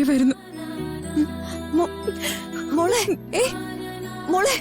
ചെയ്യുമായിരുന്നു. മോളെ മോളെ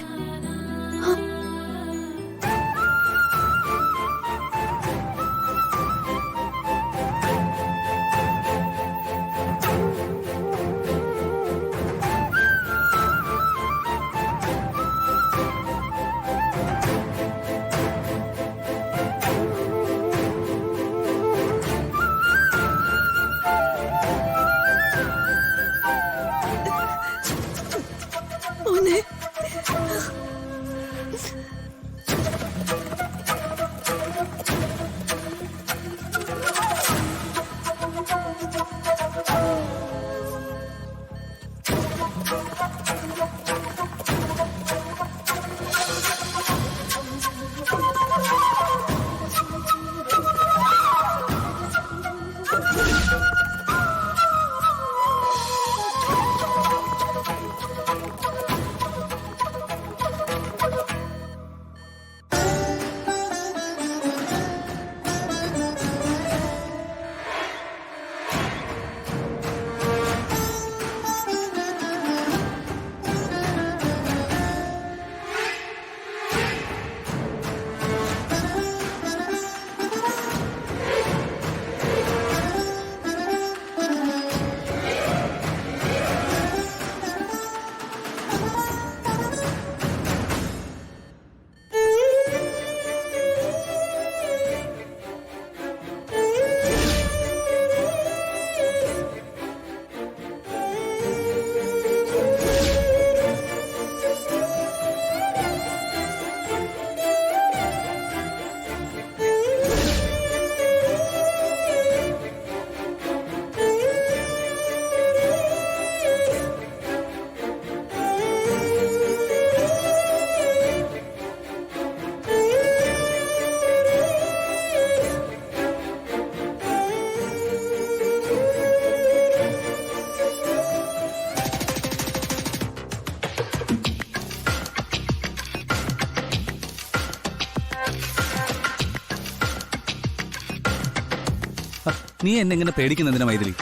നീ എന്നെ ഇങ്ങനെ പേടിക്കുന്നതിനാ മൈഥിലി?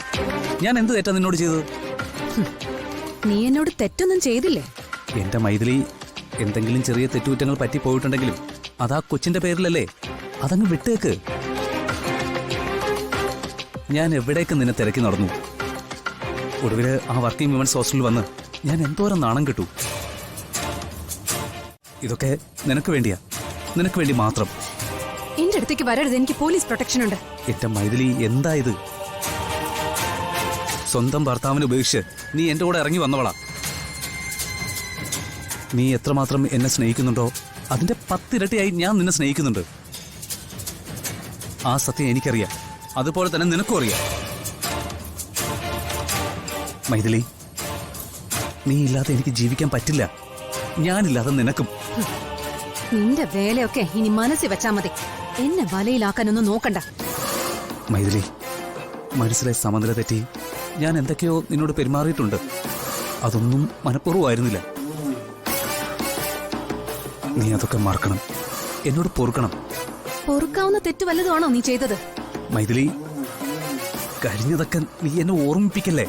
ഞാൻ എന്ത് തെറ്റാ നിന്നോട് ചെയ്തത്? നീ എന്നോട് തെറ്റൊന്നും ചെയ്തില്ലേ? എന്റെ മൈഥിലി, എന്തെങ്കിലും ചെറിയ തെറ്റുകുറ്റങ്ങൾ പറ്റിപ്പോയിട്ടുണ്ടെങ്കിലും അതാ കൊച്ചിന്റെ പേരിലല്ലേ, അതങ്ങ് വിട്ടേക്ക്. ഞാൻ എവിടേക്ക് നിന്നെ തിരക്കി നടന്നു. ഒടുവില് ആ വർക്കിംഗ് വിമൻസ് ഹോസ്റ്റലിൽ വന്ന് ഞാൻ എന്തോരം നാണം കിട്ടു. ഇതൊക്കെ നിനക്ക് വേണ്ടിയാ, നിനക്ക് വേണ്ടി മാത്രം. എന്റെ അടുത്തേക്ക് വരരുത്, എനിക്ക് പോലീസ് പ്രൊട്ടക്ഷൻ ഉണ്ട്. എന്റെ മൈഥിലി, എന്താ ഇത്? സ്വന്തം ഭർത്താവിനെ ഉപേക്ഷിച്ച് നീ എന്റെ കൂടെ ഇറങ്ങി വന്നവളാ. നീ എത്രമാത്രം എന്നെ സ്നേഹിക്കുന്നുണ്ടോ അതിന്റെ 10 ഇരട്ടിയായി ഞാൻ നിന്നെ സ്നേഹിക്കുന്നുണ്ട്. ആ സത്യം എനിക്കറിയാം, അതുപോലെ തന്നെ നിനക്കും അറിയാം. മൈഥിലി, നീ ഇല്ലാതെ എനിക്ക് ജീവിക്കാൻ പറ്റില്ല, ഞാനില്ലാതെ നിനക്കും. നിന്റെ വേലയൊക്കെ ഇനി മനസ്സിൽ വെച്ചാ മതി, എന്നെ വലയിലാക്കാനൊന്നും നോക്കണ്ട. മൈഥിലി, മനസ്സിലെ സമനില തെറ്റി ഞാൻ എന്തൊക്കെയോ നിന്നോട് പെരുമാറിയിട്ടുണ്ട്. അതൊന്നും മനഃപൂർവ്വമായിരുന്നില്ല. നീ അതൊക്കെ മറക്കണം, എന്നോട് പൊറുക്കണം. പൊറുക്കാവുന്ന തെറ്റ് വല്ലതുമാണോ നീ ചെയ്തത്? മൈഥിലി, കഴിഞ്ഞതൊക്കെ നീ എന്നെ ഓർമ്മിപ്പിക്കല്ലേ.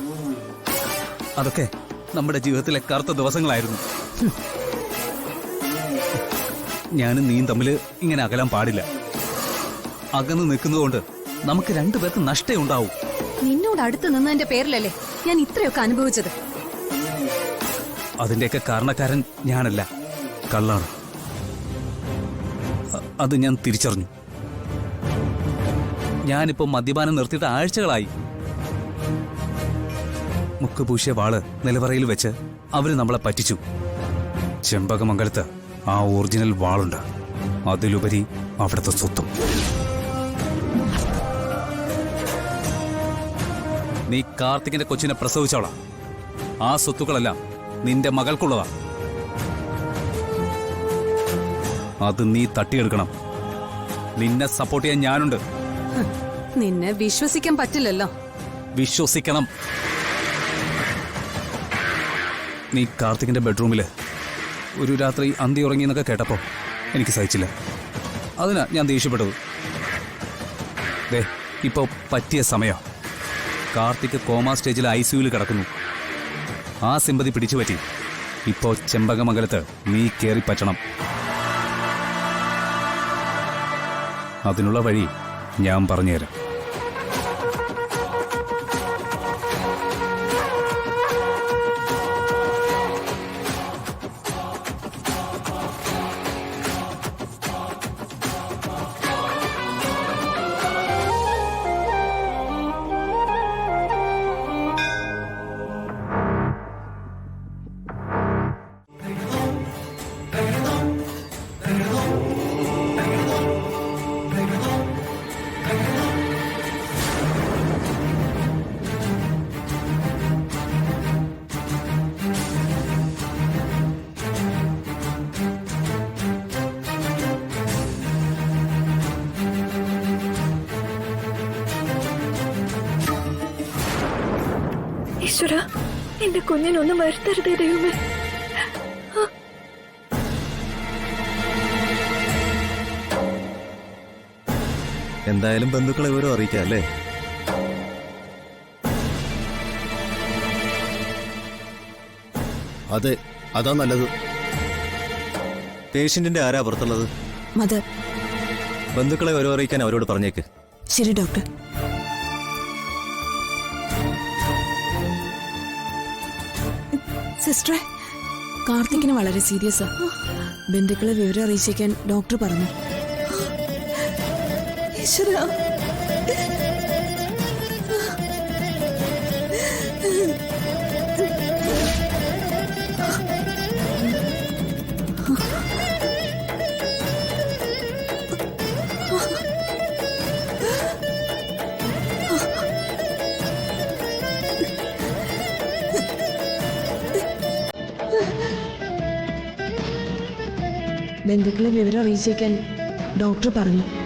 അതൊക്കെ നമ്മുടെ ജീവിതത്തിലെ കറുത്ത ദിവസങ്ങളായിരുന്നു. ഞാനും നീയും തമ്മില് ഇങ്ങനെ അകലാൻ പാടില്ല. അകന്ന് നിൽക്കുന്നതുകൊണ്ട് നമുക്ക് രണ്ടുപേർക്ക് നഷ്ടേ ഉണ്ടാവും. നിന്നോട് അടുത്ത് നിന്നതിന്റെ പേരിലല്ലേ ഞാൻ ഇത്രയൊക്കെ അനുഭവിച്ചത്. അതിന്റെയൊക്കെ കാരണക്കാരൻ ഞാനല്ല, കള്ളാണ്. അത് ഞാൻ തിരിച്ചറിഞ്ഞു. ഞാനിപ്പോ മദ്യപാനം നിർത്തിയിട്ട് ആഴ്ചകളായി. മുക്കുപൂശിയ വാള് നിലവറയിൽ വെച്ച് അവര് നമ്മളെ പറ്റിച്ചു. ചെമ്പകമംഗലത്ത് ആ ഒറിജിനൽ വാളുണ്ട്, അതിലുപരി അവിടുത്തെ സ്വത്തും. നീ കാർത്തികിന്റെ കൊച്ചിനെ പ്രസവിച്ചോളാം. ആ സ്വത്തുക്കളെല്ലാം നിന്റെ മകൾക്കുള്ളതാ. അത് നീ തട്ടിയെടുക്കണം. നിന്നെ സപ്പോർട്ട് ചെയ്യാൻ ഞാനുണ്ട്. നിന്നെ വിശ്വസിക്കാൻ പറ്റില്ലല്ലോ. വിശ്വസിക്കണം. നീ കാർത്തികിന്റെ ബെഡ്റൂമില് ഒരു രാത്രി അന്തി ഉറങ്ങിയെന്നൊക്കെ കേട്ടപ്പോ എനിക്ക് സഹിച്ചില്ല. അതിനാ ഞാൻ ദേഷ്യപ്പെട്ടത്. ദേ, ഇപ്പൊ പറ്റിയ സമയം. കാർത്തിക് കോമാ സ്റ്റേജിൽ ICUവിൽ കിടക്കുന്നു. ആ സിമ്പതി പിടിച്ചു പറ്റി. ഇപ്പോ ചെമ്പകമംഗലത്ത് നീ കേറി പറ്റണം. അതിനുള്ള വഴി ഞാൻ പറഞ്ഞുതരാം. ഈശ്വര, എന്റെ കുഞ്ഞിനൊന്നും വരുത്തരുതേ ദൈവമേ. എന്തായാലും ബന്ധുക്കളെ വിവരം അറിയിക്കാം അല്ലേ? അതെ, അതാ നല്ലത്. പേഷ്യന്റിന്റെ ആരാ പുറത്തുള്ളത്? മദർ. ബന്ധുക്കളെ വിവരം അറിയിക്കാൻ അവരോട് പറഞ്ഞേക്ക്. ശരി ഡോക്ടർ. സിസ്റ്ററെ, കാർത്തിക്കിന് വളരെ സീരിയസാ. ബന്ധുക്കളെ വിവരം അറിയിച്ചേക്കാൻ ഡോക്ടർ പറഞ്ഞു. ഈശ്വരാ. ബന്ധുക്കളെ വിവരം അറിയിച്ചേക്കാൻ ഡോക്ടർ പറഞ്ഞു.